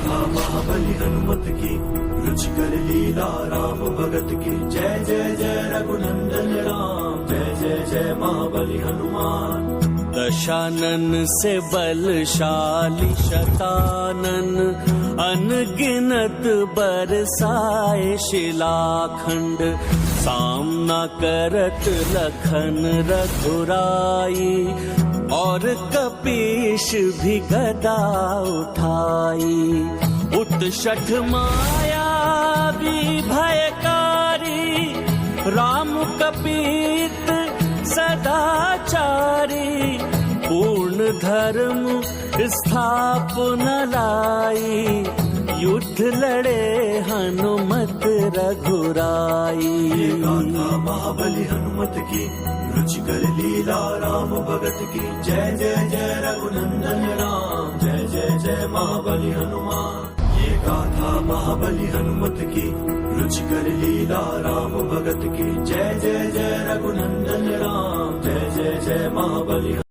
गाथा महाबली हनुमत की, रुचिकर लीला राम भगत की। जय जय जय रघुनंदन राम, जय जय जय महाबली हनुमान। दशानन से बलशाली शतानन, अनगिनत बरसाए शिलाखंड। सामना करत लखन रघुराई, और कपीश भी गदा उठाई। उत्षठ माया भी भयकारी, राम कपीत सदाचारी। पूर्ण धर्म स्थापन लाई, युद्ध लड़े हनुमत रघुराई। गाथा महाबली हनुमत की, रुचिकर लीला राम भगत की। जय जय जय रघुनंदन राम, जय जय जय महाबली हनुमान। ये गाथा महाबली हनुमत की, रुचिकर लीला राम भगत की। जय जय जय रघुनंदन राम, जय जय जय महाबली।